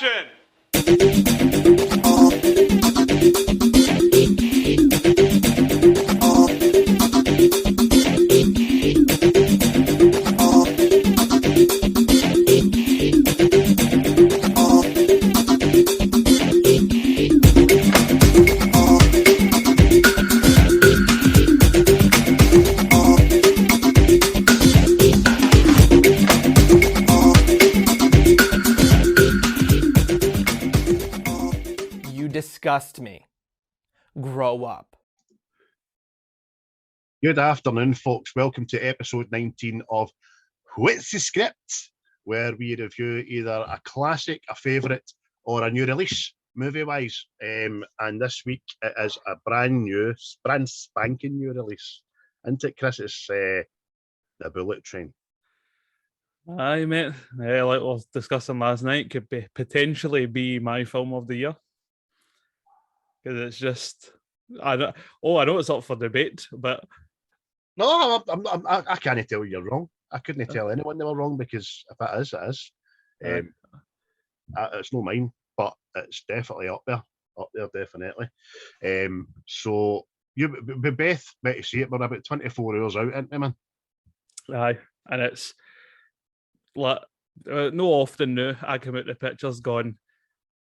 Action! You disgust me. Grow up. Good afternoon, folks. Welcome to episode 19 of What's the Script, where we review either a classic, a favourite, or a new release, movie-wise. And this week it is a brand spanking new release. Isn't it, Chris? It's The Bullet Train. Aye, mate. Yeah, like we were discussing last night, could potentially be my film of the year. Because it's just, I know it's up for debate, but No, I can't tell you you're wrong. I couldn't tell anyone they were wrong, because if it is, it is. It's not mine, but it's definitely up there definitely. So we both met to see it. We're about 24 hours out, ain't we, man? aye, and it's like no often now I come out the pictures going,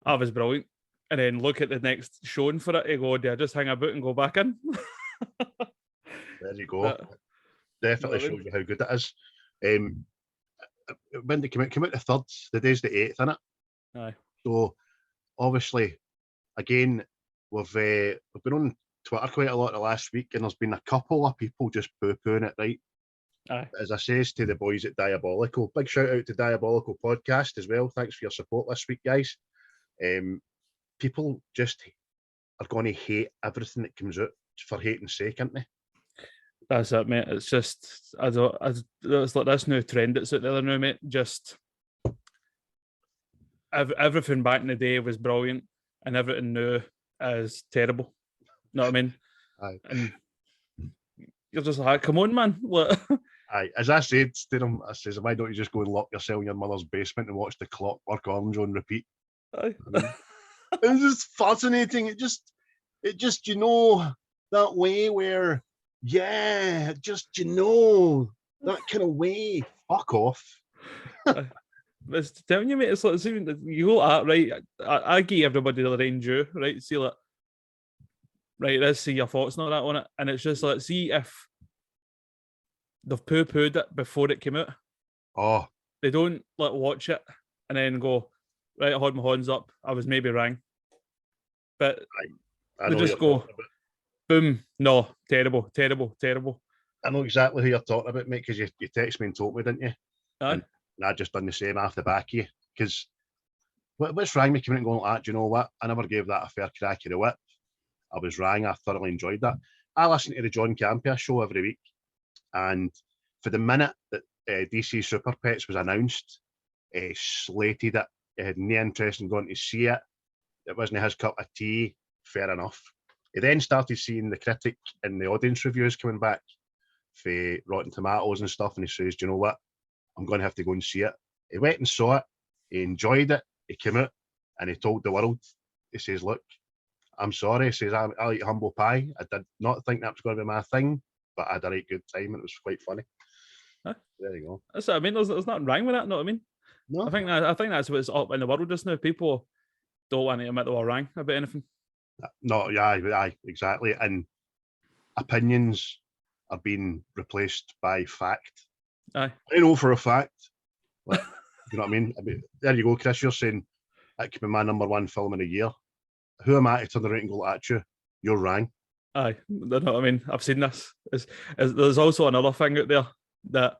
that was brilliant, and then look at the next showing for it, you go, do I just hang about and go back in? There you go. Definitely shows you how good it is. When they come out the 3rd, the day's the 8th, innit? Aye. So obviously, again, we've been on Twitter quite a lot the last week, and there's been a couple of people just poo-pooing it, right? Aye. As I says to the boys at Diabolical, big shout out to Diabolical Podcast as well. Thanks for your support this week, guys. People just are going to hate everything that comes out for hating's sake, aren't they? That's it, mate. It's just, it's like this new trend that's out there now, mate. Just everything back in the day was brilliant, and everything now is terrible. You know what I mean? Aye. And you're just like, come on, man. What? Aye. As I said to them, I says, why don't you just go and lock yourself in your mother's basement and watch The Clockwork Orange on repeat? Aye. It's just fascinating. It just, you know, that way where, yeah, just, you know, that kind of way. Fuck off. It's telling you, mate, it's like, it's even, you go at, right, I give everybody the range you, right, see, like, right, let's see your thoughts and all that on it, and it's just like, see if they've poo-pooed it before it came out. Oh. They don't, like, watch it and then go, right, I had my horns up, I was maybe wrong. But I they know just go, boom, no, terrible, terrible, terrible. I know exactly who you're talking about, mate, because you texted me and told me, didn't you? Aye. And I just done the same off the back of you. Because what's wrong with coming out and going like that? Do you know what? I never gave that a fair crack of the whip. I was wrong. I thoroughly enjoyed that. I listen to the John Campea show every week. And for the minute that DC Super Pets was announced, slated it. He had no interest in going to see it. It wasn't his cup of tea. Fair enough. He then started seeing the critic and the audience reviews coming back for Rotten Tomatoes and stuff, and he says, do you know what? I'm going to have to go and see it. He went and saw it. He enjoyed it. He came out and he told the world, he says, look, I'm sorry. He says, I like humble pie. I did not think that was going to be my thing, but I had a right good time and it was quite funny. Huh? There you go. That's what I mean. There's nothing wrong with that, you know what I mean? No. I think that's what's up in the world just now. People don't want to admit they were wrong about anything. No, yeah, exactly. And opinions are being replaced by fact. Aye. I know for a fact. Like, you know what I mean? There you go, Chris. You're saying that could be my number one film in a year. Who am I to turn around and go at you? You're wrong. Aye, you know what I mean? I've seen this. There's also another thing out there that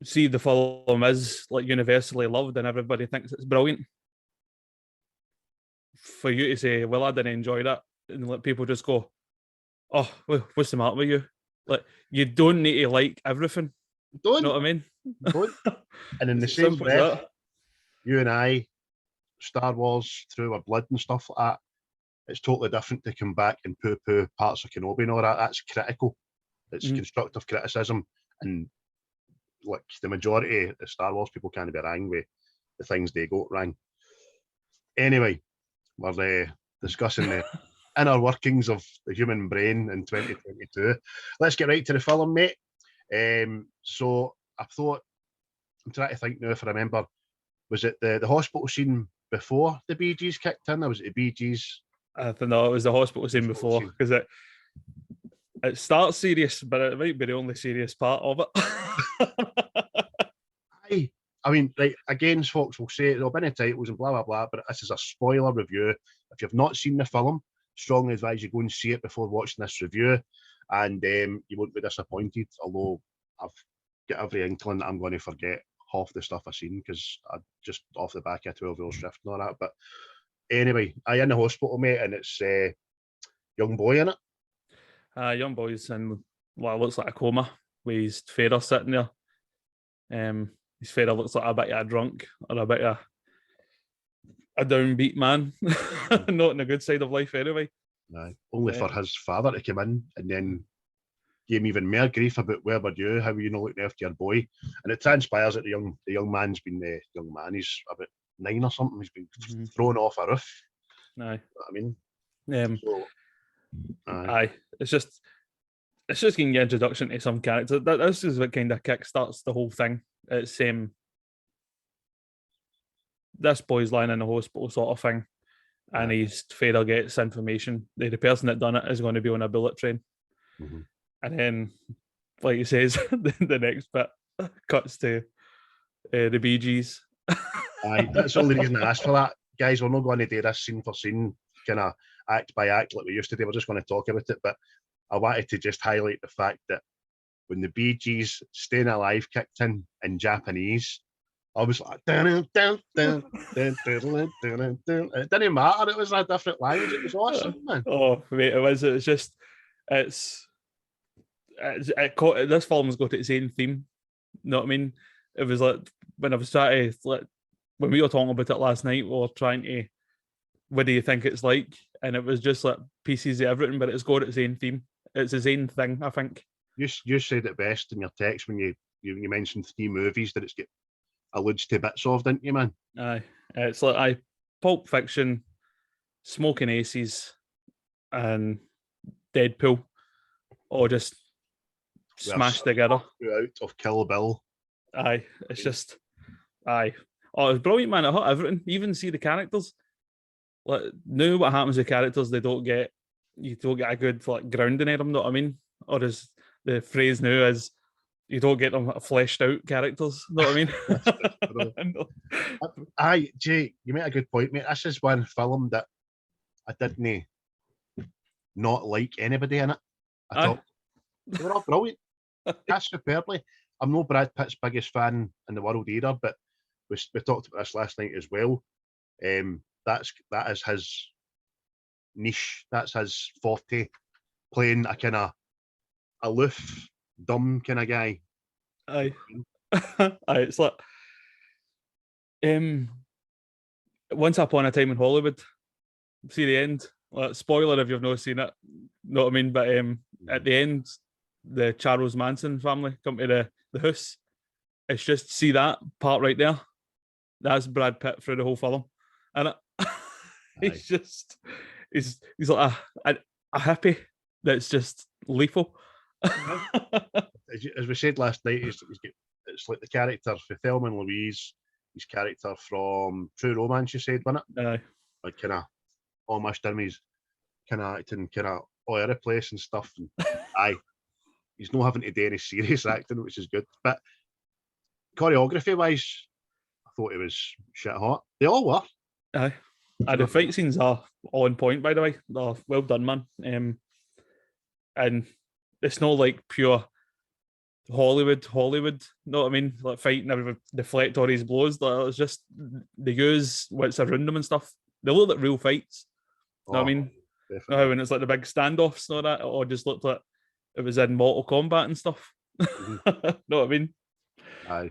see the film is like universally loved and everybody thinks it's brilliant. For you to say, well, I didn't enjoy that, and let people just go, oh, what's the matter with you? Like, you don't need to like everything. Don't. You know what I mean? Don't. And in the It's same simple as breath, that. you and I, Star Wars through our blood and stuff like that, it's totally different to come back and poo-poo parts of Kenobi and all that. That's critical. It's constructive criticism. And like the majority of Star Wars people can't be wrong with the things they got wrong. Anyway, we're discussing the inner workings of the human brain in 2022. Let's get right to the film, mate. So I thought, I'm trying to think now if I remember, was it the hospital scene before the Bee Gees kicked in, or was it the Bee Gees? I don't know, it was the hospital scene before, because it starts serious, but it might be the only serious part of it. I mean, right, again, folks will say there'll be any titles and blah, blah, blah, but this is a spoiler review. If you've not seen the film, strongly advise you go and see it before watching this review, and you won't be disappointed, although I've got every inkling that I'm going to forget half the stuff I've seen, because I just off the back of 12 Hours Shift and all that. But anyway, I in the hospital, mate, and it's young boy in it. Young boy's in what looks like a coma with his father sitting there. His father looks like a bit of a drunk or a bit of a downbeat man. Not in the good side of life anyway. No, only for his father to come in and then give him even more grief about where were you, how were you not looking after your boy. And it transpires that the young man's been he's about 9 or something, he's been thrown off a roof. Aye. You know what I mean? Aye. It's just getting your introduction to some character. This is what kind of kickstarts the whole thing. It's this boy's lying in the hospital sort of thing, and his father gets information that the person that done it is going to be on a bullet train. Mm-hmm. And then, like he says, the next bit cuts to the Bee Gees. Aye, that's the only reason I asked for that. Guys, we're not going to do this scene for scene, kind of act by act like we used to do. We're just going to talk about it. But I wanted to just highlight the fact that when the Bee Gees Staying Alive kicked in Japanese, I was like, dun, dun, dun, dun, dun, dun, dun, dun. It didn't matter. It was a different language. It was awesome, man. Oh, mate, it was. It's just, this film's got its own theme. You know what I mean? It was like when I was trying to, when we were talking about it last night, we were trying to, what do you think it's like? And it was just like pieces of everything, but it's got its own theme. It's its own thing, I think. You said it best in your text when you mentioned 3 movies that it's got alludes to bits of, didn't you, man? Aye, it's like Pulp Fiction, Smoking Aces, and Deadpool, all just smashed together. Out of Kill Bill. Aye, it's just aye. Oh, it was brilliant, man. It hit everything. You even see the characters. Like now, what happens with characters? You don't get a good grounding in them. You know what I mean? Or as the phrase now is, you don't get them fleshed out characters. You know what I mean? Aye, Jay, you made a good point, mate. This is one film that I didn't not like anybody in it. I thought they were all brilliant. That's superbly. I'm no Brad Pitt's biggest fan in the world either, but we talked about this last night as well. That is his niche. That's his forte. Playing a kind of aloof, dumb kind of guy. Aye. Aye, it's like Once Upon a Time in Hollywood. See the end. Like, spoiler if you've not seen it. Know what I mean? But at the end, the Charles Manson family come to the house. It's just see that part right there. That's Brad Pitt through the whole film, and he's like a hippie that's just lethal. As we said last night, it's like the character for Thelma and Louise, his character from True Romance. You said, wasn't it? Aye. Like kind of almost him. He's kind of acting kind of all over the place and stuff. And aye, he's not having to do any serious acting, which is good. But choreography wise, I thought it was shit hot. They all were. Aye. The fight scenes are on point, by the way. They're well done, man. And it's not like pure Hollywood. Know what I mean? Like fighting, everyone deflect all these blows. It's just they use what's around them and stuff. They look like real fights. Know what I mean? Definitely. When it's like the big standoffs and all that, or just looked like it was in Mortal Kombat and stuff. Mm-hmm. Know what I mean? Aye.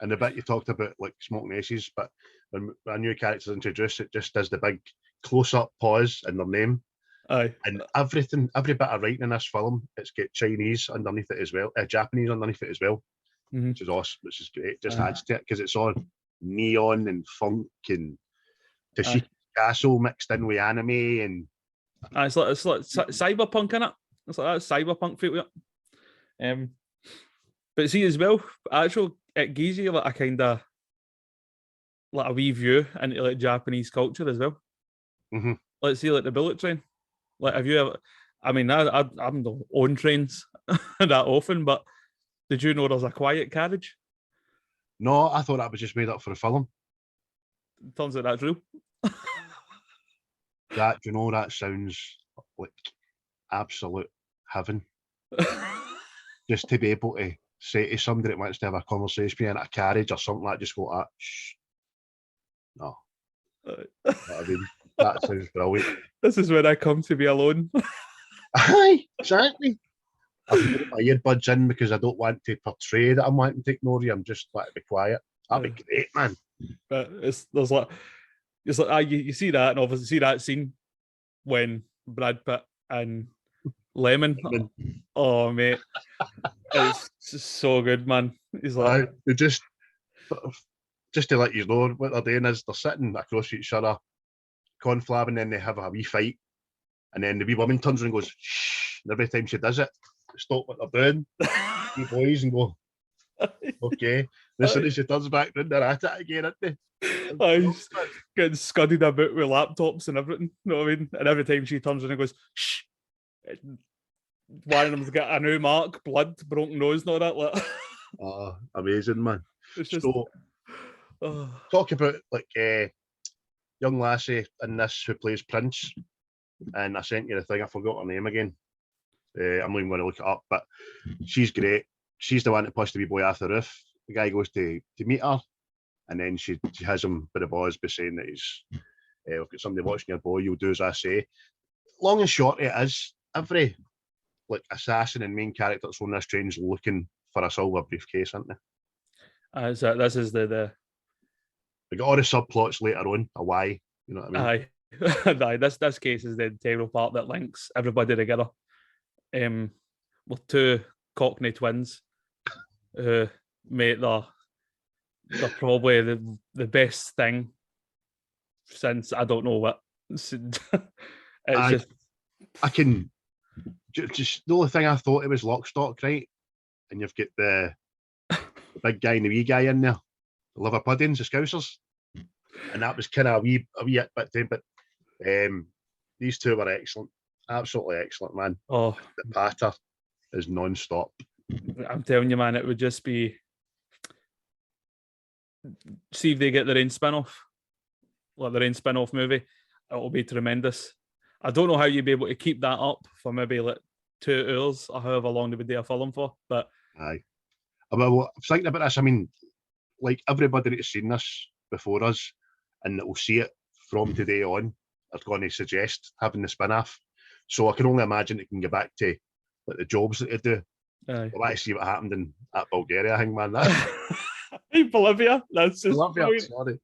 And the bit you talked about, like Smoking Aces, but when a new character's introduced, it just does the big close-up pause in their name. Aye. And every bit of writing in this film, it's got Chinese underneath it as well, Japanese underneath it as well, Mm-hmm. which is awesome, which is great. Just adds to it because it's on neon and funk and Aye. Castle mixed in with anime and It's like cyberpunk in it. It's like that cyberpunk feel to it. But see as well, actually, it gives you like a kind of like a wee view into like Japanese culture as well. Mhm. Let's see, like the bullet train. Like, have you ever? I mean, I don't own trains that often, but did you know there's a quiet carriage? no, I thought that was just made up for a film. Turns out that's real. That that sounds like absolute heaven. Just to be able to say to somebody that wants to have a conversation in a carriage or something like that, just go, shh. No. I mean, that sounds brilliant. This is when I come to be alone. Aye, exactly. I've put my earbuds in because I don't want to portray that I'm wanting to ignore you. I'm just want to be quiet. That'd be great, man. But it's like you see that, and obviously see that scene when Brad Pitt and Lemon. Oh mate, it's just so good, man. He's like, they just to let you know what they're doing is they're sitting across each other, conflab, and then they have a wee fight, and then the wee woman turns around and goes, shh, and every time she does it, they stop what they're doing, wee boys, and go, okay. And as soon as she turns back round, they're at it again, aren't they? He's getting scudded about with laptops and everything, you know what I mean? And every time she turns around and goes, shh, one of them's got a new mark, blood, broken nose, and all that. Like. Oh, amazing, man. It's just, so, talk about like young lassie in this who plays Prince, and I sent you the thing. I forgot her name again. I'm not even going to look it up, but she's great. She's the one that pushed the wee boy off the roof. The guy goes to meet her, and then she has him by the balls by saying that he's we've got somebody watching your boy. You'll do as I say. Long and short, it is every like assassin and main character that's on this train's looking for a silver briefcase, aren't they? So this is the we got all the subplots later on, a why, you know what I mean? Aye. This case is the integral part that links everybody together. With two Cockney twins who mate they're probably the best thing since I don't know what. It's just I can just the only thing I thought it was Lockstock, right? And you've got the big guy and the wee guy in there, the liver puddings, the Scousers, and that was kind of a wee bit too. But these two were excellent, absolutely excellent, man. Oh, the patter is non-stop. I'm telling you, man, it would just be. See if they get their own spin-off, like their own spin-off movie, it'll be tremendous. I don't know how you'd be able to keep that up for maybe like 2 hours or however long they would do a film for, but aye. Well, thinking about this, I mean, like everybody that's seen this before us and that will see it from today on are going to suggest having the spin-off. So I can only imagine it can go back to like the jobs that they do. Aye. We'll actually see what happened in that Bulgaria thing, man. That hey, Bolivia, that's just Bolivia, sorry.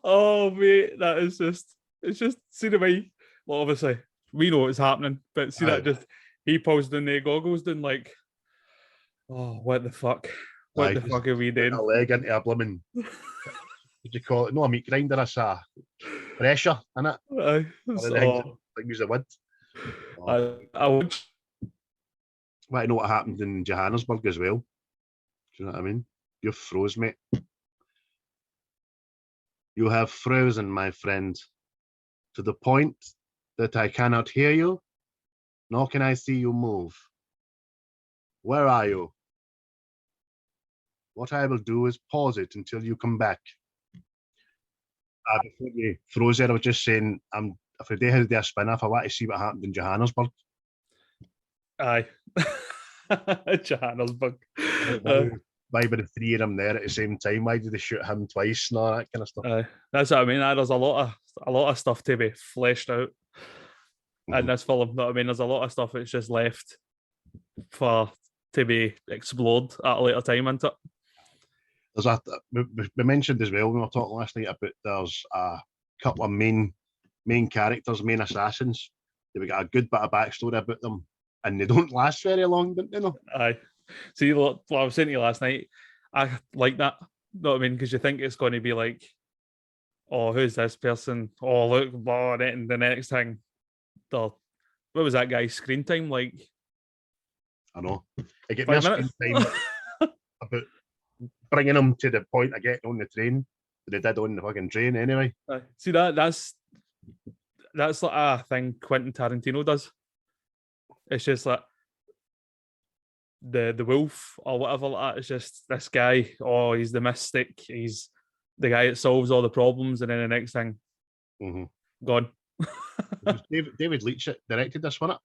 Oh mate, that is just it's just see the way. Well, obviously we know what's happening, but see that just he pulls down the goggles down like, oh, what the fuck? What the fuck are we doing? A leg into a blooming what do you call it? No, a meat grinder, it's a pressure, innit? Aye. Use the wood. I would. I know what happened in Johannesburg as well. Do you know what I mean? You froze, mate. You have frozen, my friend, to the point that I cannot hear you, nor can I see you move. Where are you? What I will do is pause it until you come back. Before you froze there, I was just saying, if they had a spin-off, I want to see what happened in Johannesburg. Aye. Johannesburg. Why were the three of them there at the same time? Why did they shoot him twice and all that kind of stuff? That's what I mean. There's a lot of stuff to be fleshed out in this film. You know what I mean? There's a lot of stuff that's just left to be explored at a later time, isn't it? We mentioned as well when we were talking last night about there's a couple of main characters, main assassins. They've got a good bit of backstory about them, and they don't last very long, don't they? No. Aye. See, what I was saying to you last night, I like that. Know what I mean? Because you think it's going to be like, oh, who's this person? Oh, look, blah, and the next thing, what was that guy's screen time like? I know. I get 5 more minutes. screen time about bringing him to the point of getting on the train than they did on the fucking train anyway. See that's like a thing Quentin Tarantino does. It's just like the wolf or whatever like that. It's just this guy. Oh, he's the mystic. He's the guy that solves all the problems, and then the next thing, gone. David Leitch directed this one.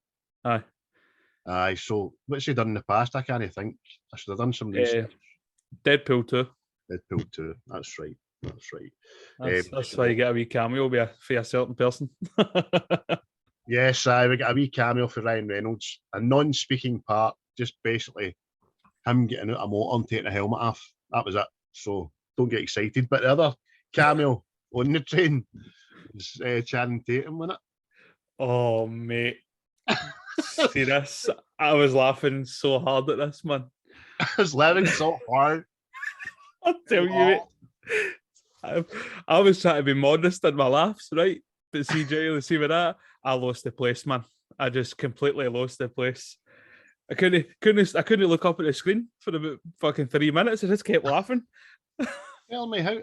Aye. Aye. So what's he done in the past? I can't think. I should have done some research. Deadpool 2. Deadpool 2. That's right. That's right. That's why you get a wee cameo for a certain person. Yes, we got a wee cameo for Ryan Reynolds, a non-speaking part, just basically him getting out a motor and taking a helmet off. That was it. So don't get excited. But the other cameo on the train is Channing Tatum, wasn't it? Oh, mate. See this? I was laughing so hard at this, man. I was laughing so hard. I'll tell you, mate. I was trying to be modest in my laughs, right? But CJ, see with that, I lost the place, man. I just completely lost the place. I couldn't look up at the screen for about fucking 3 minutes. I just kept laughing. Tell me, how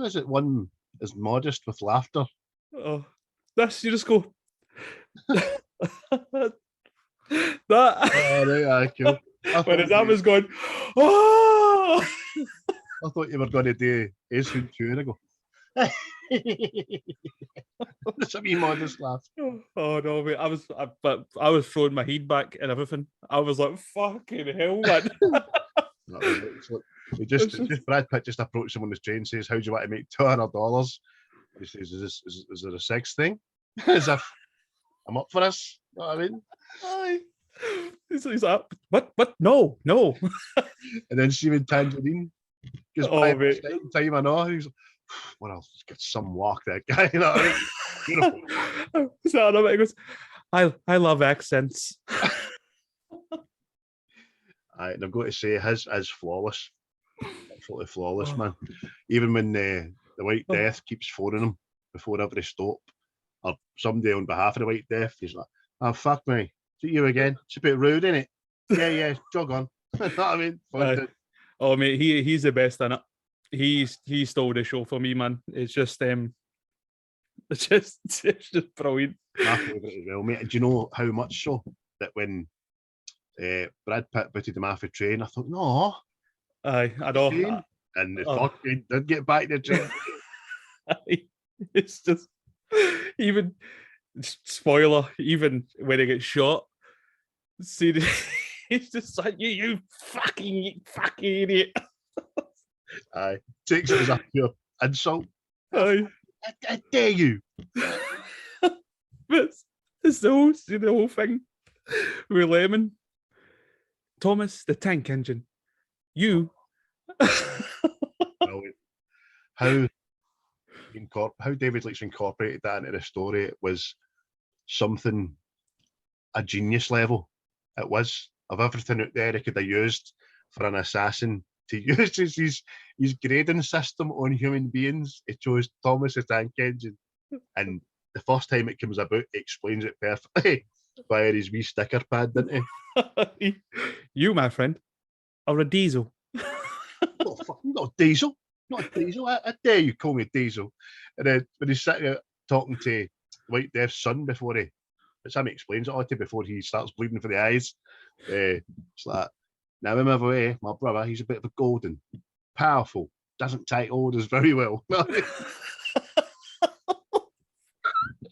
is it one is modest with laughter? Oh, this you just go. That. Oh, right, cool. Whereas I was going, oh. I thought you were going to do Ace Ventura. Go. It's a wee modest laugh. Oh no, mate! I was throwing my head back and everything. I was like, "Fucking hell, man!" just Brad Pitt just approached him on the train, says, "How do you want to make $200?" He says, "Is there a sex thing?" As if I'm up for this. You know what I mean? Aye. He's like, "What? No." And then Stephen Tangerine. Oh, mate. Time I know. He's like, well, I'll just get some walk, that guy. You know what I mean? So he goes, I love accents. And I've got to say, his is flawless. Absolutely flawless, man. Even when the White Death keeps phoning him before every stop, or somebody on behalf of the White Death, he's like, oh, fuck me. Is it you again? It's a bit rude, isn't it? Yeah, jog on. You know what I mean? Oh, mate, he's the best in it. He stole the show for me, man. It's just it's just brilliant. My favourite as well, mate. Do you know how much so that when Brad Pitt booted him off the train, I thought, no. Aye, I know. And the fucking did get back to the train. It's just even spoiler, even when he gets shot, see he's just like you fucking idiot. Aye. Takes it as a pure insult. Aye. I dare you. But it's the whole thing with Lemon. Thomas the Tank Engine. You. How David Leitch incorporated that into the story was something a genius level. It was, of everything out there he could have used for an assassin to use his grading system on human beings. He chose Thomas the Tank Engine, and the first time it comes about, he explains it perfectly via his wee sticker pad, didn't he? You, my friend, are a diesel. Not diesel. Not a diesel. I dare you call me diesel. And then when he's sitting out talking to White Death's son before it's him explains it all to before he starts bleeding for the eyes. It's like, now remember, my brother, he's a bit of a golden, powerful, doesn't take orders very well. Mate,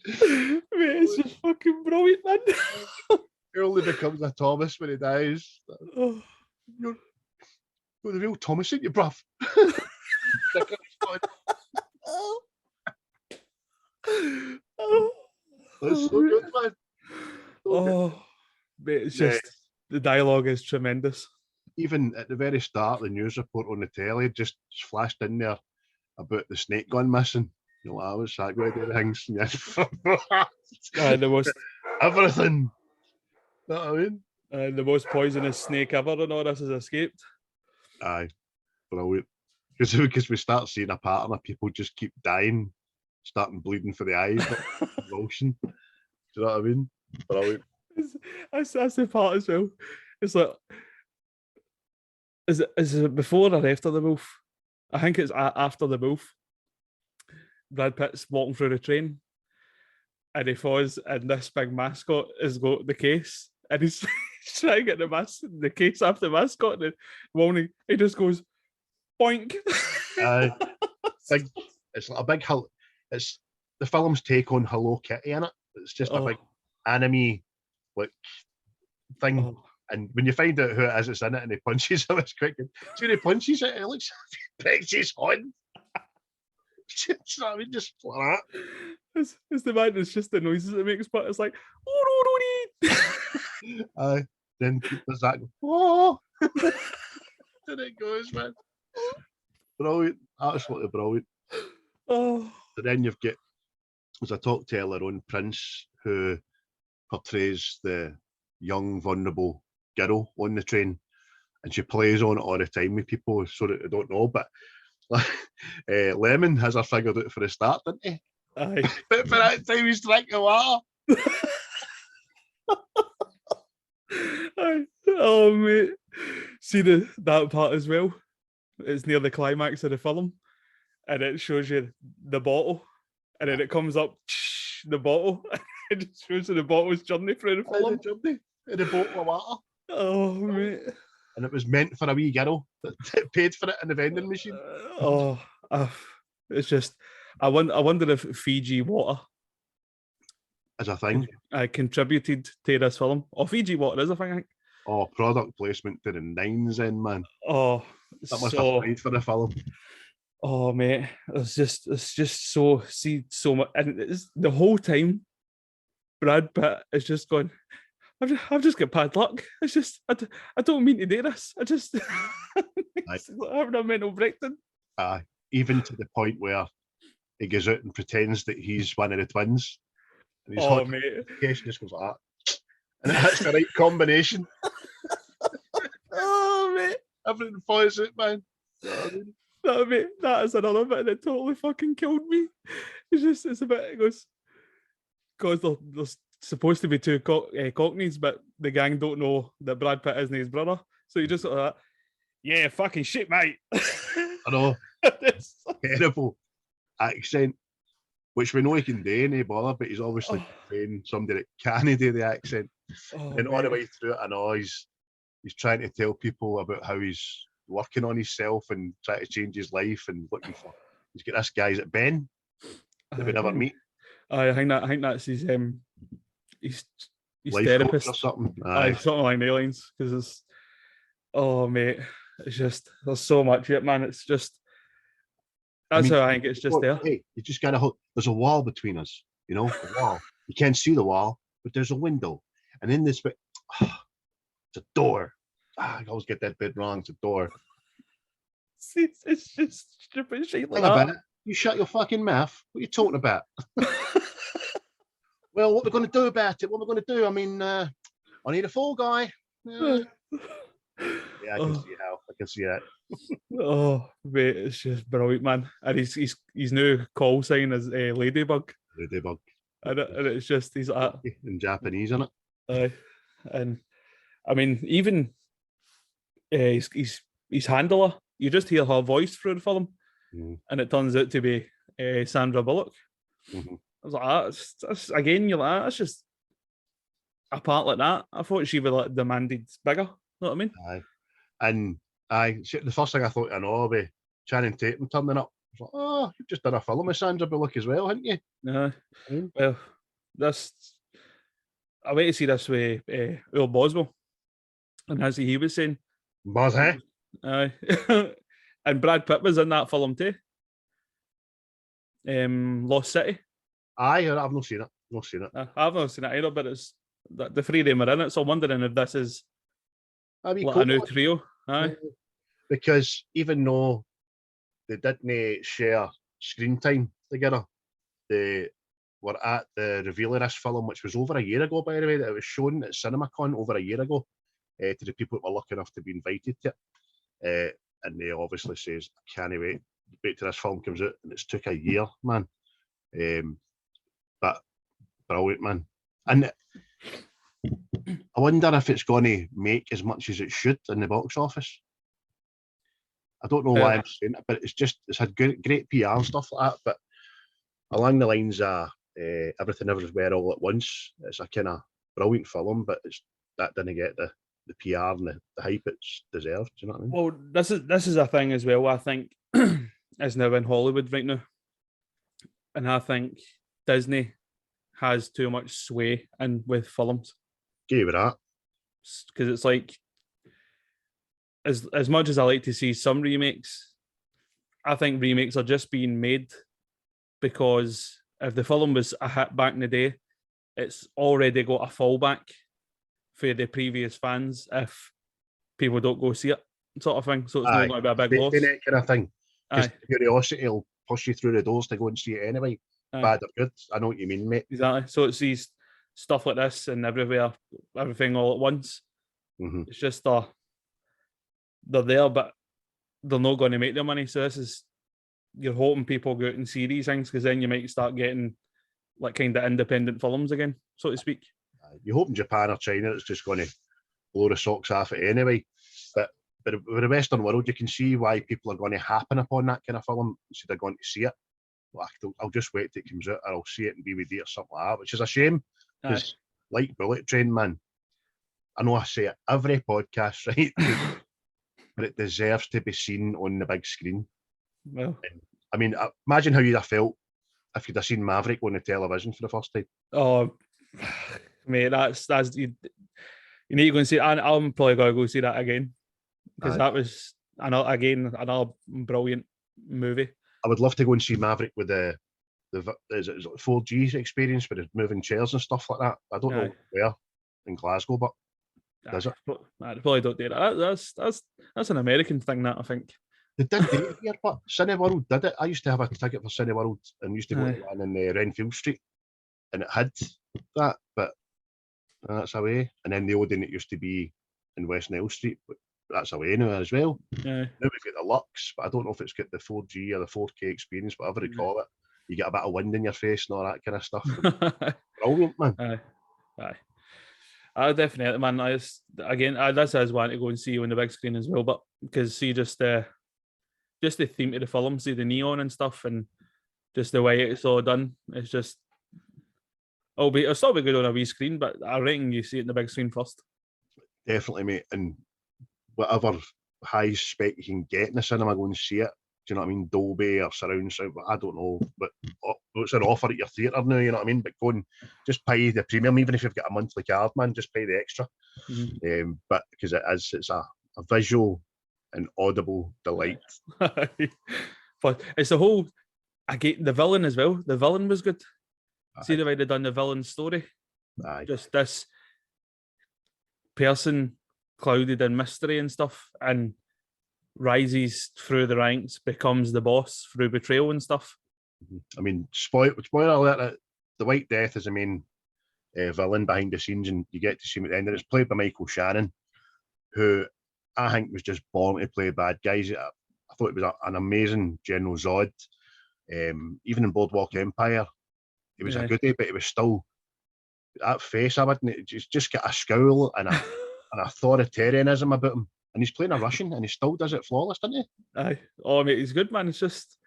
it's just fucking brilliant, man. He only becomes a Thomas when he dies. Oh. You're the real Thomas, ain't you, bruv? That's so good, man. Mate, it's just the dialogue is tremendous. Even at the very start, the news report on the telly just flashed in there about the snake gun missing. You know, I was that going to do things. The most everything. You know what I mean? The most poisonous snake ever, and all this has escaped. Aye, brilliant. Because we start seeing a pattern of people just keep dying, starting bleeding for the eyes, but convulsion. Do you know what I mean? Brilliant. That's the part as well. It's like, is it before or after the wolf? I think it's after the wolf. Brad Pitt's walking through the train, and he falls, and this big mascot has got the case, and he's trying to get the case off the mascot, and Walney, he just goes, boink. Big, it's like a big. It's the film's take on Hello Kitty, in it. It's just a big anime like thing. Oh. And when you find out who it is, it's in it, and he punches him. It's quite good. So when he punches it, it looks like he breaks his horn. You know what I mean? Just like that. It's the man. It's just the noises it makes, but it's like, then there's that. Oh, and it goes, man. Brilliant, absolutely brilliant. Oh, So then you've got, as I talked to earlier on, Prince, who portrays the young, vulnerable girl on the train, and she plays on it all the time with people so that they don't know. But Lemon has her figured out for the start, didn't he? aye. But for that time, he's drinking water. Aye. Oh mate, see that part as well. It's near the climax of the film, and it shows you the bottle, and then it comes up the bottle. It just shows you the bottle's journey through the film. In a bottle of water. Oh mate. And it was meant for a wee girl that paid for it in the vending machine. It's just, I wonder if Fiji water As a thing. contributed to this film. Or Fiji water is a thing, I think. Oh, product placement to the nines then, man. Oh, That must have paid for the film. Oh mate, it's just so much, and it's the whole time. Brad Pitt is just going, I've just got bad luck. It's just I don't mean to do this. I just it's like having a mental breakdown. Even to the point where he goes out and pretends that he's one of the twins. And he's Oh mate, just goes like that. And it hits the right combination. oh mate, Everything falls out, man. That is another bit that totally fucking killed me. It's a bit, it goes, because there's supposed to be two Cockneys, but the gang don't know that Brad Pitt isn't his brother. So you just sort of like, yeah, fucking shit, mate. I know. Terrible accent, which we know he can do, no bother, but he's obviously playing somebody that can't do the accent. And all the way through it, I know he's trying to tell people about how he's working on himself and trying to change his life and looking for. He's got this guy, is it Ben? That we never meet. I think that's his Life therapist coach or something. something along the lines, because it's, oh mate, it's just, there's so much of it, man. It's just, that's how I think it's just there. Hey, you just gotta hook. There's a wall between us, you know, a wall. You can't see the wall, but there's a window, and in this bit, it's a door. I always get that bit wrong. It's a door. It's just stupid shit like Think about that. it. You shut your fucking mouth. What are you talking about? Well, what we're going to do about it? What we're going to do? I mean, I need a fall guy. Yeah, I can see how. I can see that. Oh, mate, it's just brilliant, man. And his new call sign is Ladybug. Ladybug. And it's just, he's like in Japanese, isn't it? that. And I mean, even his handler, you just hear her voice through the film, and it turns out to be Sandra Bullock. Mm-hmm. I was like, that's again, you're like, that's just a part like that. I thought she would like demanded bigger. You know what I mean? And the first thing I thought, I know, be Channing Tatum turning up. I was like, oh, you've just done a film with Sandra Bullock as well, haven't you? No. Well, I wait to see this with Earl Boswell, and as he was saying, Buzz, eh? aye, and Brad Pitt was in that film too. Lost City. Aye, I've not seen it. I've not seen it either, but it's the three of them are in it. So I'm wondering if this is That'd be like cool. a new trio. Aye. Because even though they didn't share screen time together, they were at the reveal of this film, which was over a year ago, by the way, that it was shown at CinemaCon over a year ago to the people that were lucky enough to be invited to it. and they obviously says, I can't wait till this film comes out, and it's took a year, man. But brilliant, man. And I wonder if it's going to make as much as it should in the box office. I don't know why I'm saying it, but it's had great PR and stuff like that. But along the lines of Everything Everywhere All at Once, it's a kind of brilliant film, but that didn't get the PR and the hype it's deserved. Do you know what I mean? Well, this is a thing as well. I think is now in Hollywood right now, and I think Disney has too much sway in with films. Give it that. Because it's like, as much as I like to see some remakes, I think remakes are just being made because if the film was a hit back in the day, it's already got a fallback for the previous fans if people don't go see it, sort of thing. So it's not going to be a big loss. That kind of thing. Because curiosity will push you through the doors to go and see it anyway. Bad or good. I know what you mean, mate. Exactly. So it's these stuff like this and everything all at once. Mm-hmm. It's just they're there, but they're not going to make their money. So you're hoping people go out and see these things because then you might start getting like kind of independent films again, so to speak. You hope in Japan or China it's just going to blow the socks off it anyway. But with the Western world, you can see why people are going to happen upon that kind of film instead of going to see it. Well, I'll just wait till it comes out, or I'll see it in DVD or something like that, which is a shame because, like Bullet Train, man, I know I say it every podcast, right? But it deserves to be seen on the big screen. Well, and, I mean, imagine how you'd have felt if you'd have seen Maverick on the television for the first time. Oh, mate, that's you need to go and see it. I'm probably going to go see that again because that was another brilliant movie. I would love to go and see Maverick with the is it 4G experience with the moving chairs and stuff like that. I don't know where in Glasgow, but does it? I probably don't do that. That's an American thing, that I think. They did do it here, but Cineworld did it. I used to have a ticket for Cineworld and used to go to one in Renfield Street, and it had that, but that's away. And then the Odeon, it used to be in West Nile Street, but that's away now as well. Yeah. Now we've got the Lux, but I don't know if it's got the 4G or the 4K experience, whatever they call it. You get a bit of wind in your face and all that kind of stuff. Brilliant, man. I definitely, man. That's I was wanting to go and see you on the big screen as well, but because see just the theme of the film, see the neon and stuff, and just the way it's all done, it's just it'll still be good on a wee screen, but I reckon you see it in the big screen first. Definitely, mate, and whatever high spec you can get in the cinema, go and see it. Do you know what I mean? Dolby or surround sound, but I don't know. But what's an offer at your theatre now? You know what I mean? But go and just pay the premium, even if you've got a monthly card, man. Just pay the extra. Mm-hmm. But because it's a visual and audible delight. But it's the whole. I get the villain as well. The villain was good. See the way they done the villain story. Just this person clouded in mystery and stuff, and rises through the ranks, becomes the boss through betrayal and stuff. I mean, spoiler alert, the White Death is the main villain behind the scenes, and you get to see him at the end, and it's played by Michael Shannon, who I think was just born to play bad guys. I thought it was an amazing General Zod. Even in Boardwalk Empire, he was a goodie, but he was still that face. I wouldn't just get a scowl and an authoritarianism about him. And he's playing a Russian, and he still does it flawless, doesn't he? Aye. Oh, mate, he's good, man. It's just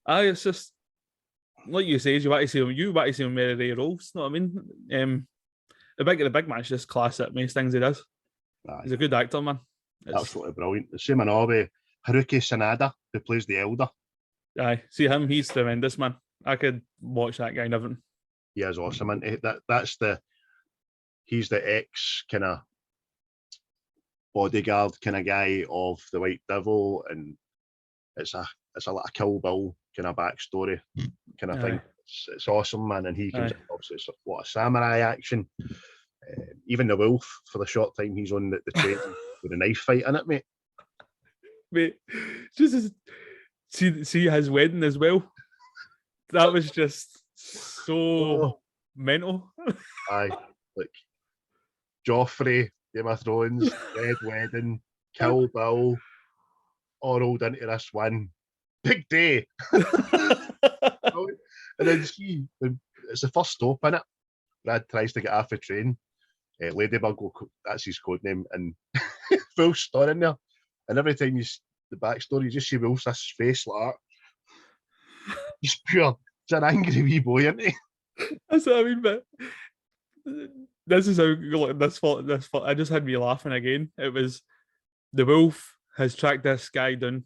like you say, you want to see him. You want to see him in their roles. Know what I mean? The big match, just class at most things he does. Aye. He's a good actor, man. Absolutely brilliant. The same in Haruki Sanada, who plays the Elder. Aye, see him. He's tremendous, man. I could watch that guy in everything. He is awesome, and he's the ex kind of bodyguard kind of guy of the White Devil, and it's a lot of Kill Bill kind of backstory kind of thing. It's awesome, man, and he comes in, obviously it's a lot of samurai action. Even the Wolf, for the short time he's on the train with a knife fight in it, mate. Mate, just see his wedding as well. That was just so mental. Aye, like Joffrey, Game of Thrones, Red Wedding, Kill Bill, all rolled into this one big day. And then see, it's the first stop in it. Brad tries to get off the train. Ladybug, that's his code name, and Wolf's story in there. And every time the backstory, you just see Wolf's face like that. He's pure. He's an angry wee boy, isn't he? That's what I mean, but this is how like, this I just had me laughing again. It was the wolf has tracked this guy down,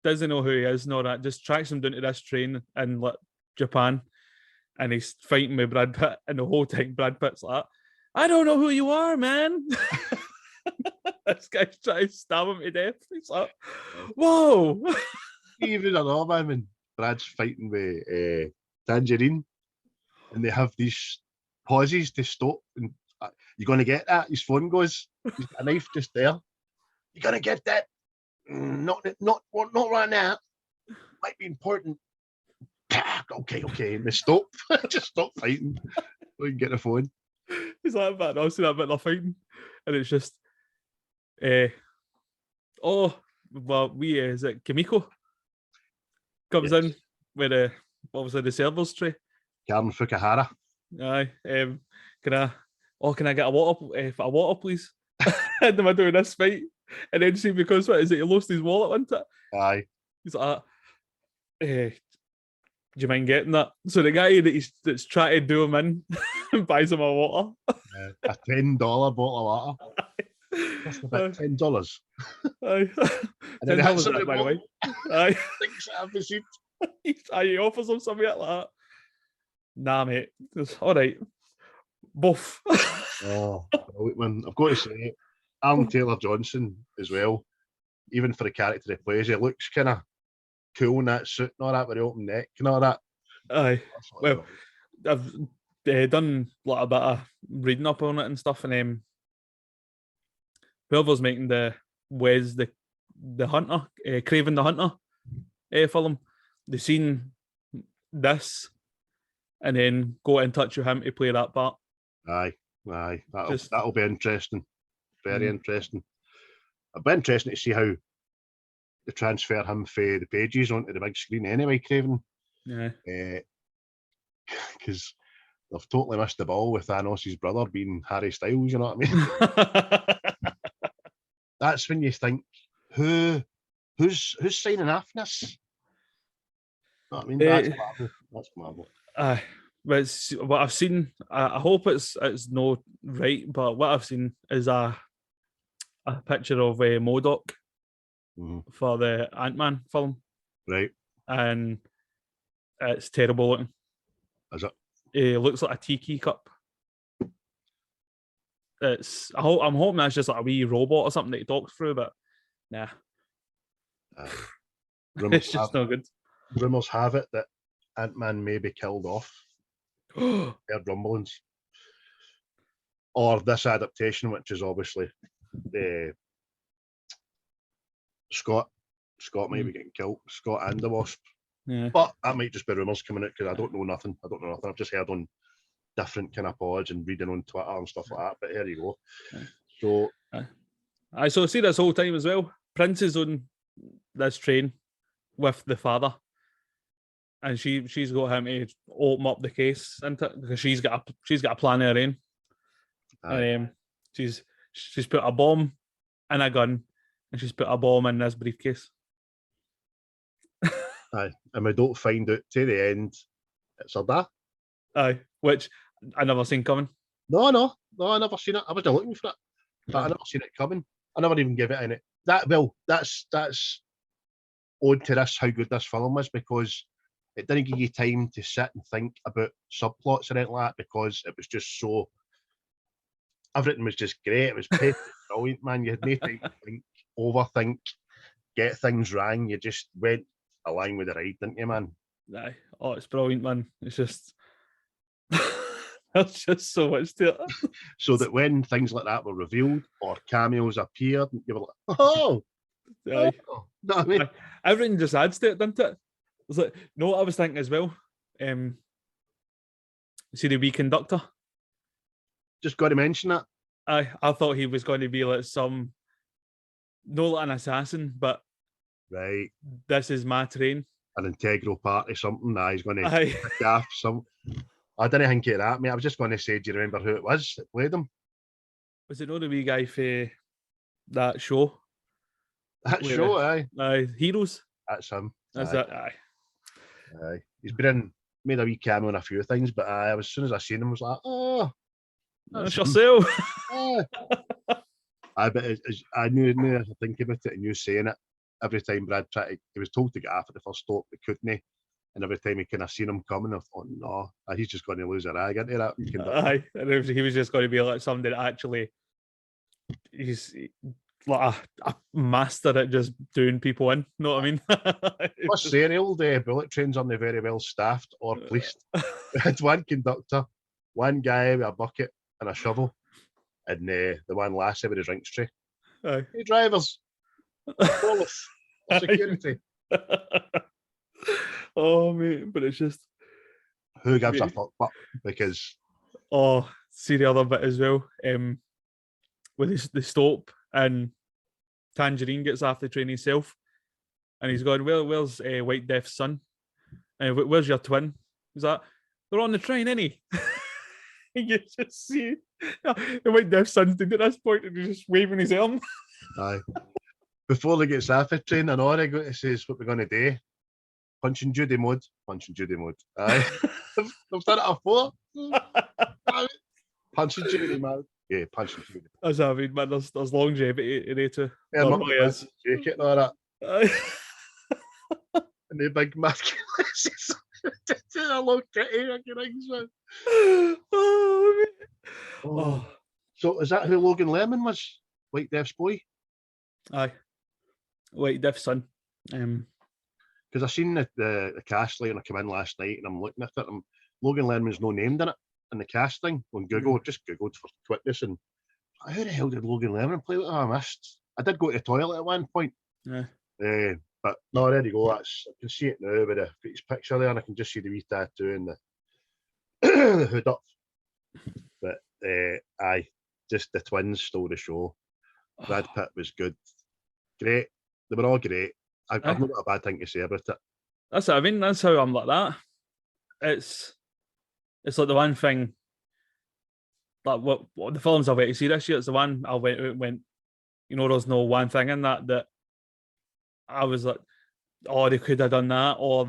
doesn't know who he is, nor that, just tracks him down to this train in like, Japan, and he's fighting with Brad Pitt, and the whole time Brad Pitt's like, I don't know who you are, man. This guy's trying to stab him to death. He's like, whoa. Even know, man, when Brad's fighting with Tangerine, and they have these pauses to stop, and you're going to get that? His phone goes, he's got a knife just there. You're going to get that? Not right now. Might be important. Okay. And they stop. Just stop fighting. We can get the phone. He's like, but I'll see that bit of fighting. And it's just, is it Kimiko? Comes in with obviously the servers tray. Karen Fukuhara. Aye. Can I get a water, please? In the middle of this fight. And then see, because what is it? He lost his wallet, wasn't it? Aye. He's like, do you mind getting that? So the guy that's trying to do him in buys him a water. A $10 bottle of water. That's about $10. Aye. And $10 by the way. Aye. Thinks I have received. He offers him something like that. Nah, mate. It's all right. Buff. Oh, when I've got to say, Alan Taylor-Johnson as well, even for the character he plays, he looks kind of cool in that suit and all that with the open neck and all that. Aye. Well, I've done like a bit of reading up on it and stuff, and whoever's making the Wes the Hunter, Craven the Hunter film, they seen this and then go in touch with him to play that part. Aye. That'll be interesting. Very interesting. It'll be interesting to see how they transfer him for the pages onto the big screen anyway, Craven. Yeah. Because they've totally missed the ball with Thanos' brother being Harry Styles, you know what I mean? That's when you think, who's signing off this? You know what I mean? That's Marvel. But it's, what I've seen, I hope it's not right, but what I've seen is a picture of MODOK for the Ant-Man film. Right. And it's terrible looking. Is it? It looks like a tiki cup. I'm hoping that's just like a wee robot or something that he talks through, but nah. It's just no good. Rumours have it that Ant-Man may be killed off. Heard rumblings. Or this adaptation, which is obviously the Scott might be getting killed. Scott and the Wasp. Yeah. But that might just be rumours coming out because I don't know nothing. I've just heard on different kind of pods and reading on Twitter and stuff like that. But here you go. So I see this whole time as well. Prince is on this train with the father. And she's got him to open up the case because she's got a plan of her own. And she's put a bomb in a gun, and she's put a bomb in this briefcase. Aye, and we don't find out to the end it's her dad. Aye, which I never seen coming. No, I never seen it. I was looking for it, but I never seen it coming. I never even give it any. That's owed to this how good this film is because it didn't give you time to sit and think about subplots or anything like that because it was just so. Everything was just great. It was brilliant, man. You had no time to think, overthink, get things wrong. You just went along with the ride, didn't you, man? Aye. Oh, it's brilliant, man. It's just there's just so much to it. So that when things like that were revealed or cameos appeared, you were like, oh, aye. Oh. No, I mean, everything just adds to it, doesn't it? It's like, no, what I was thinking as well. See the wee conductor? Just got to mention that. I thought he was going to be like not like an assassin, but Right. This is my train. An integral part of something. Nah, he's going to Aye. pick off some. I didn't think of that, mate. I was just going to say, do you remember who it was that played him? Was it not the wee guy for that show? That Where show, aye. Heroes. That's him. That's Aye. it. Aye. Aye. He's been made a wee cameo in a few things, but as soon as I seen him, I was like, oh, That's him. yourself. Aye. But I knew as I think about it, and you saying it, every time Brad he was told to get off at the first stop, but couldn't he? And every time he kind of seen him coming, I thought, no, he's just going to lose a rag into that. Aye. And he was just going to be like somebody that actually he's like a master at just doing people in. Know what I mean? What's saying, the old bullet trains aren't very well staffed or policed. It's one conductor, one guy with a bucket and a shovel, and the one lassie with his drinks tray. Aye. Hey, drivers, police, security. Oh mate, but it's just Who gives a fuck? But because see the other bit as well. With the stop and Tangerine gets off the train himself, and he's going, "Well, where's White Death's son? Where's your twin?" He's like, "They're on the train, innit?" You just see the White Death's son's doing at this point, and he's just waving his arm. aye. Before they get off the train, and all they go to say is what we're going to do. Punching Judy mode. Aye. They've done it before. Punching Judy mode. Yeah, punching Judy. As I mean, man, there's longevity in it too. Yeah, There not really is. shake it and all that. Aye. And the big masculine. I look at it, man. Oh, mate. Oh. So is that who Logan Lerman was? White Death's boy? Aye. White Death's son. Because I seen the cast later come in last night, and I'm looking at it, and Logan Lerman's no named in it in the casting on Google. Just googled for quickness, and who the hell did Logan Lerman play with? Oh, I missed. I did go to the toilet at one point. Yeah. But no, there you go. I can see it now with his picture there, and I can just see the wee tattoo and the hood up. But aye, just the twins stole the show. Brad Pitt was good, great. They were all great. I've not got a bad thing to say about it. That's it. I mean, that's how I'm like that. It's like the one thing, like what the films I've went to see this year. It's the one I went. You know, there's no one thing in that I was like, oh, they could have done that, or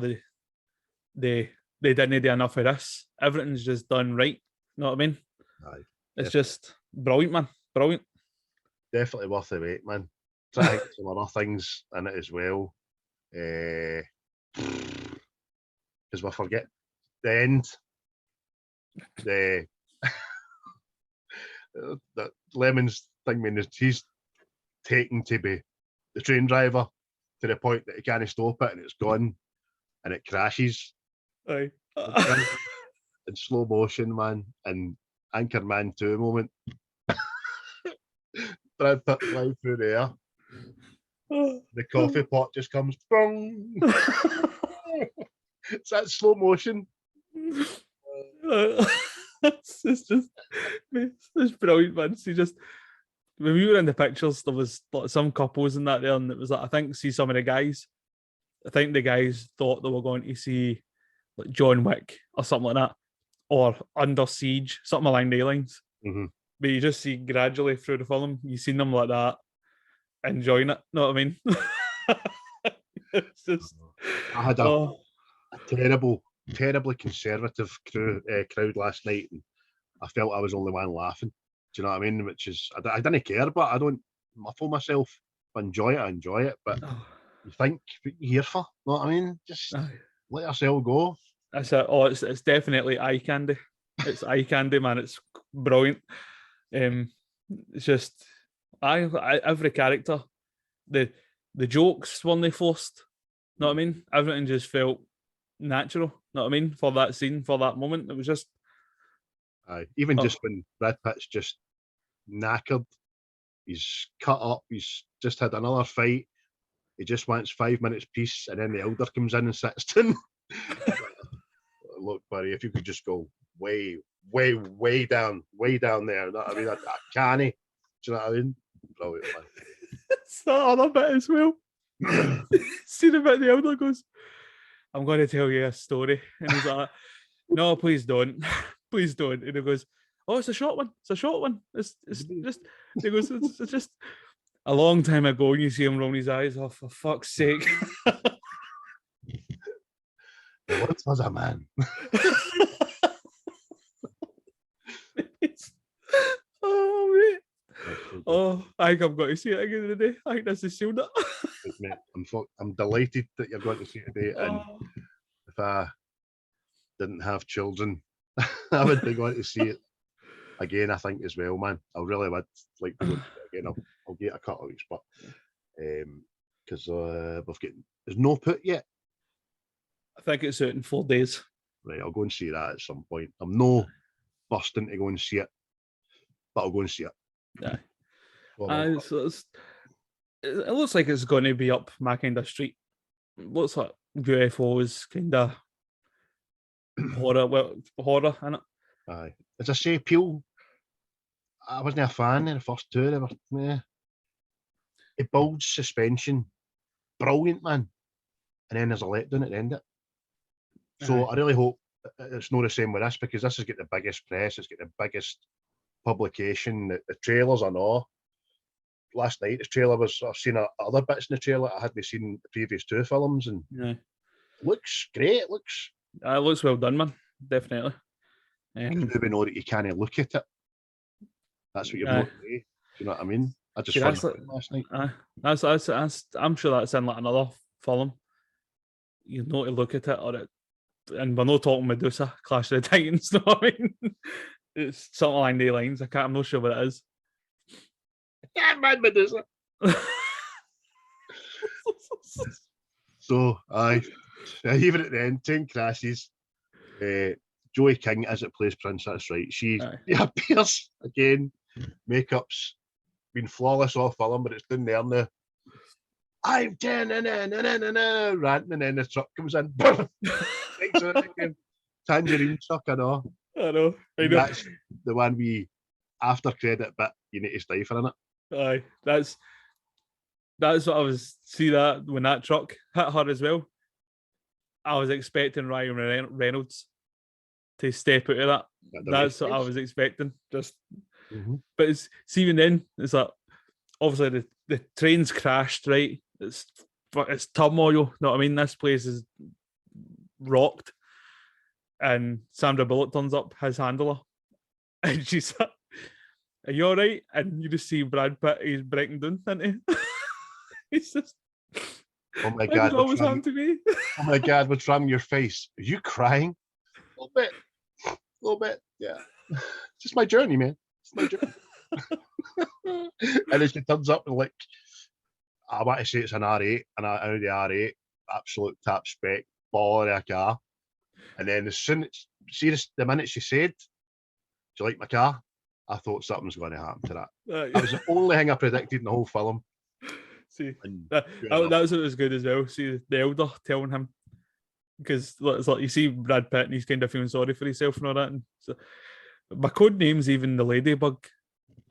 they didn't do enough of this. Everything's just done right. You know what I mean? Aye, it's just brilliant, man. Brilliant. Definitely worth the wait, man. Try to think some other things in it as well. Because we forget the end. The Lemon's thing, when he's taken to be the train driver to the point that he can't stop it, and it's gone, and it crashes. Aye. In slow motion, man, and Anchorman 2 moment. Brad Pitt flying through the air. The coffee pot just comes. Bong. It's that slow motion. It's brilliant, man. See, just when we were in the pictures, there was like some couples in that there, and it was like, I think, see some of the guys. I think the guys thought they were going to see like John Wick or something like that, or Under Siege, something along the lines. Mm-hmm. But you just see gradually through the film, you seen them like that, enjoying it. Know what I mean? It's just. I had a terribly conservative crowd last night, and I felt I was the only one laughing. Do you know what I mean? Which is, I didn't care, but I don't muffle myself. If I enjoy it. But you think what you here for? Know what I mean? Just let yourself go. That's it. Oh, it's definitely eye candy. It's eye candy, man. It's brilliant. It's just every character, the jokes weren't they forced. Know what I mean? Everything just felt natural. Know what I mean? For that scene, for that moment, it was just. Even just when Brad Pitt's just knackered, he's cut up, he's just had another fight. He just wants 5 minutes peace, and then the elder comes in and sits down. Look, buddy, if you could just go way down there. I mean, I can't. Do you know what I mean? Brilliant, man. It's that other bit as well. See the bit the elder goes, I'm going to tell you a story. And he's like, no, please don't. Please don't. And he goes, oh, it's a short one. It's a short one. It's just, he goes, it's just a long time ago. And you see him rolling his eyes. Oh, for fuck's sake. There once was a man. Oh, mate. Oh, I think I've got to see it again today. I think this is sealed it. Mate, I'm delighted that you're going to see it today. And Oh. if I didn't have children, I would be going to see it again, I think, as well, man. I really would like to go to it again. I'll get a couple of weeks, but because there's no put yet. I think it's out in 4 days. Right, I'll go and see that at some point. I'm no busting to go and see it, but I'll go and see it. Yeah. Well, So it looks like it's going to be up my kind of street. Looks like UFOs kind of horror, innit? aye. As I say, Peel, I wasn't a fan of the first two. They were, it builds suspension. Brilliant, man. And then there's a letdown at the end of it. So Aye. I really hope it's not the same with this, because this has got the biggest press, it's got the biggest publication, the trailers and all. Last night, the trailer was, I've seen other bits in the trailer I hadn't seen the previous two films, and Yeah. it looks great. It looks, It looks well done, man. Definitely. we know that you can't look at it. That's what you're Aye. not saying. Do you know what I mean? I just See, found that's it last night. that's I'm sure that's in like another film. You know to look at it, and we're not talking Medusa, Clash of the Titans. No, I mean, it's something along the lines. I'm not sure what it is. Yeah, man, Medusa. So, aye, even at the end, 10 crashes. Joey King, as it plays Prince, that's right. She appears again. Makeup's been flawless all film, but it's down there now. I'm 10, ranting, and then the truck comes in. Takes it again. Tangerine truck, I know. I know. That's the one we after credit bit you need to stifle in it. Aye, that's what I was. See that when that truck hit her as well, I was expecting Ryan Reynolds to step out of that. That's what I was expecting. Just, but it's see even then it's like obviously the train's crashed, right? It's turmoil. You know what I mean? This place is rocked, and Sandra Bullock turns up, his handler, and she's like, are you all right? And you just see Brad Pitt, he's breaking down, isn't he? He's just, oh my God, what was happened to me? Oh my God, what's wrong with your face? Are you crying? A little bit, yeah. It's just my journey, man. It's my journey. And as she turns up and like, I want to say it's an R8, and I know the R8, absolute top spec, baller of a car. And then as soon as, the minute she said, do you like my car? I thought something's going to happen to that. That was the only thing I predicted in the whole film. See, that was what was good as well. See, the elder telling him, because it's like you see Brad Pitt and he's kind of feeling sorry for himself and all that. And so, my code name's even the Ladybug,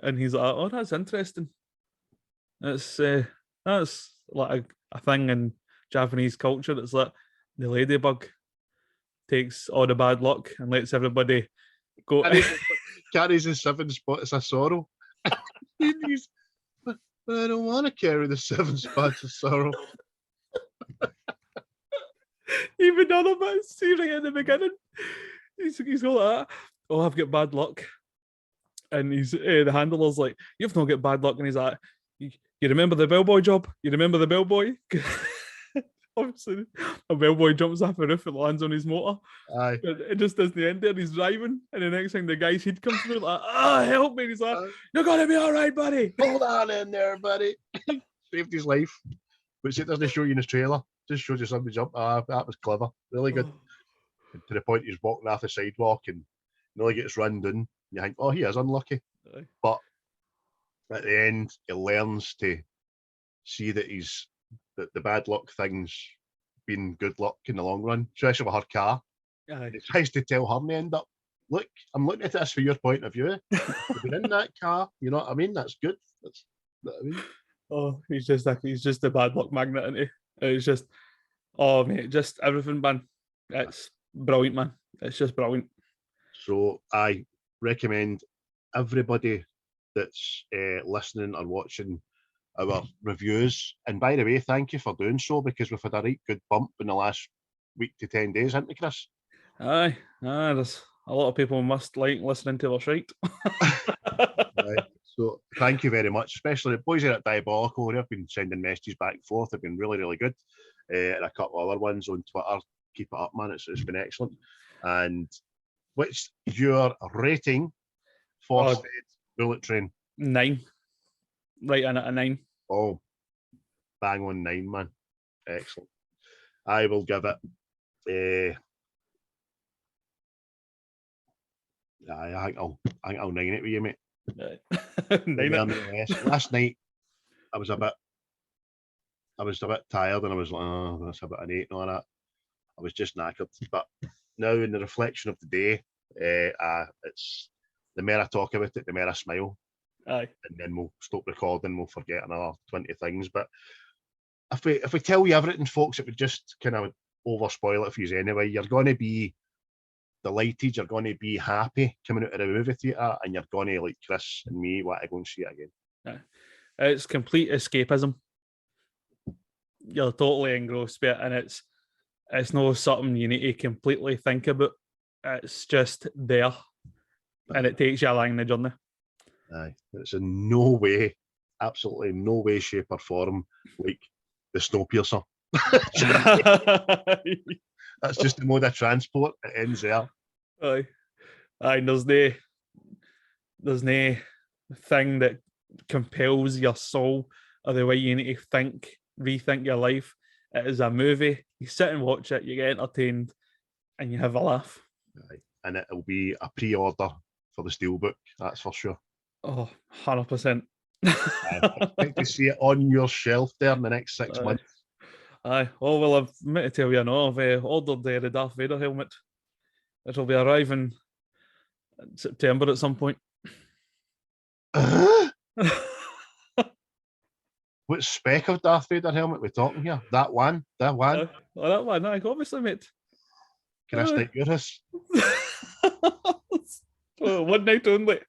and he's like, "Oh, that's interesting." That's like a thing in Japanese culture. It's like the Ladybug takes all the bad luck and lets everybody go. Carries the 7 spots of sorrow. But I don't want to carry the 7 spots of sorrow. Even other bits, see right in the beginning, he's got like that. Oh, I've got bad luck, and he's the handler's like, "You've not got bad luck," and he's like, "You remember the bellboy job? You remember the bellboy?" Obviously, a bellboy jumps off a roof and lands on his motor. Aye. It just doesn't end there. He's driving, and the next thing the guy's head comes through, like, help me. And he's like, "You're gonna be all right, buddy. Hold on in there, buddy." Saved his life. Which it doesn't show you in the trailer. Just shows you somebody jump. That was clever. Really good. To the point he's walking off the sidewalk and nearly gets run down. You think, oh, he is unlucky. Aye. But at the end, he learns to see that the bad luck thing's been good luck in the long run, especially with her car. Aye. He tries to tell her in the end up, look, I'm looking at this from your point of view. You've been in that car, you know what I mean? That's good. That's what I mean. Oh, he's just the bad luck magnet, isn't he? It's just, oh mate, just everything, man. It's brilliant, man. It's just brilliant. So I recommend everybody that's listening or watching our reviews. And by the way, thank you for doing so, because we've had a right good bump in the last week to 10 days, haven't we, Chris? Aye, there's a lot of people must like listening to us, right? Right. So thank you very much, especially the boys here at Diabolical. They've been sending messages back and forth. They've been really, really good. And a couple other ones on Twitter. Keep it up, man. It's been excellent. And what's your rating for Oh. said Bullet Train? 9. Right in at a 9. Oh, bang on 9, man. Excellent. I will give it I think I'll 9 it with you, mate. Right. Last night I was a bit tired, and I was like, oh, that's about an 8 and all that. I was just knackered. But now, in the reflection of the day, it's the more I talk about it, the more I smile. Aye. And then we'll stop recording, we'll forget another 20 things. But if we tell you everything, folks, it would just kind of over spoil it for you anyway. You're going to be delighted, you're going to be happy coming out of the movie theatre, and you're going to, like Chris and me, want to go and see it again. Aye. It's complete escapism. You're totally engrossed by it, and it's not something you need to completely think about. It's just there, and it takes you along the journey. Aye, it's in no way, absolutely no way, shape or form like the Snowpiercer. That's just the mode of transport. It ends there. Aye. There's no thing that compels your soul or the way you need to rethink your life. It is a movie. You sit and watch it, you get entertained, and you have a laugh. Aye. And it'll be a pre-order for the Steelbook, that's for sure. Oh, 100%. I expect to see it on your shelf there in the next 6 months. Aye. Oh, well, I've meant to tell you now, I've ordered the Darth Vader helmet. It'll be arriving in September at some point. What spec of Darth Vader helmet we talking here? That one? That one? Oh, that one, obviously, mate. Can I stick your house? One night only.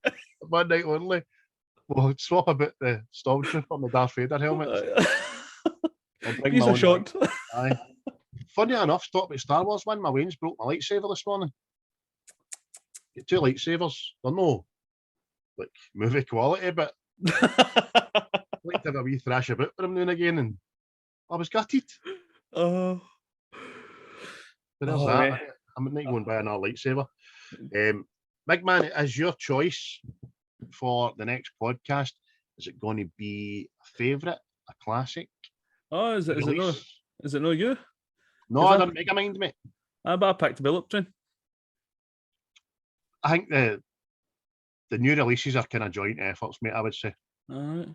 One night only. We'll swap about the Stormtrooper and the Darth Vader helmet. He's a shot. Aye. Funny enough, talk about Star Wars, man. My Wayne's broke my lightsaber this morning. Get 2 lightsabers. They're no like movie quality, but I like to have a wee thrash about with them now and again, and I was gutted. Oh. But there's that. Mate. I'm not going to buy another lightsaber. Big man, as your choice for the next podcast, is it going to be a favourite, a classic? Oh, is it no you? No, I didn't make a mind, mate. But I picked Bullet Train. I think the new releases are kind of joint efforts, mate, I would say. All right.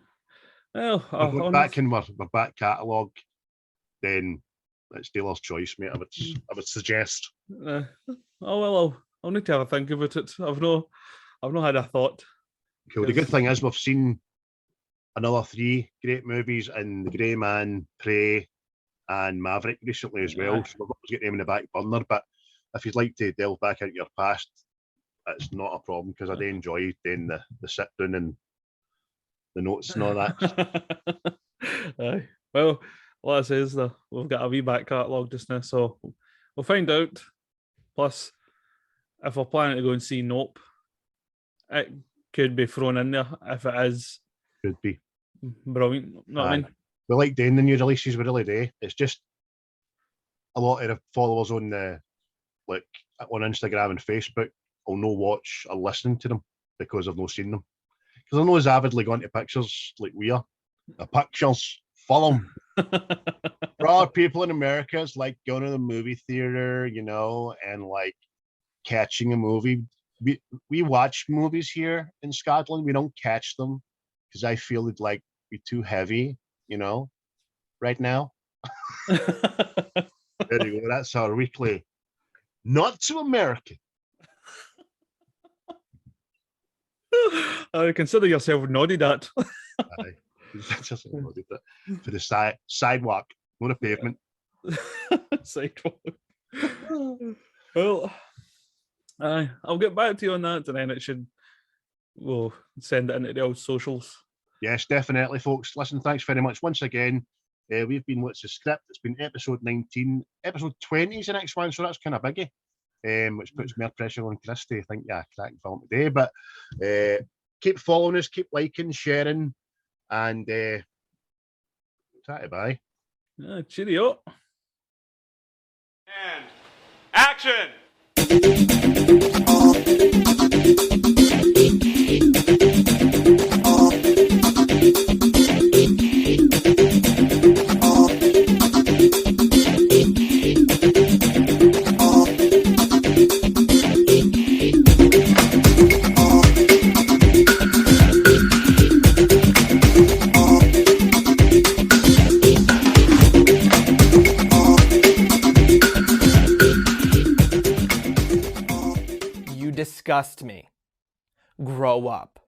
Well, we're back in our back catalogue, then it's dealer's choice, mate. I would suggest. Oh well, I'll need to have a think about it. I've not had a thought. Cool. The good thing is we've seen another 3 great movies in The Grey Man, Prey, and Maverick recently as well. So we've always got them in the back burner. But if you'd like to delve back into your past, it's not a problem, because I do enjoy doing the sit down and the notes and all that. Aye. Well, what I say is we've got a wee back catalogue just now, so we'll find out. Plus, if we're planning to go and see Nope, it could be thrown in there if it is. Could be. Brilliant. Know what I mean? We like doing the new releases, we really do. It's just a lot of the followers on on Instagram and Facebook will no watch or listen to them because I've not seen them. Because they're not as avidly going to pictures like we are. The pictures, follow them. For our people in America, it's like going to the movie theater, and like catching a movie. We watch movies here in Scotland. We don't catch them because I feel it'd like be too heavy, right now. There you go. That's our weekly Not to American. I consider yourself nodded at. Just loaded it. For the sidewalk, not a pavement. Sidewalk. Well, I'll get back to you on that, and then we'll send it into the old socials. Yes, definitely, folks. Listen, thanks very much once again. We've been What's the Script? It's been episode 19. Episode 20 is the next one, so that's kind of biggie, which puts more pressure on Christy. I think, yeah, cracking film today. But keep following us, keep liking, sharing, and bye. Cheerio. And action! You disgust me. Grow up.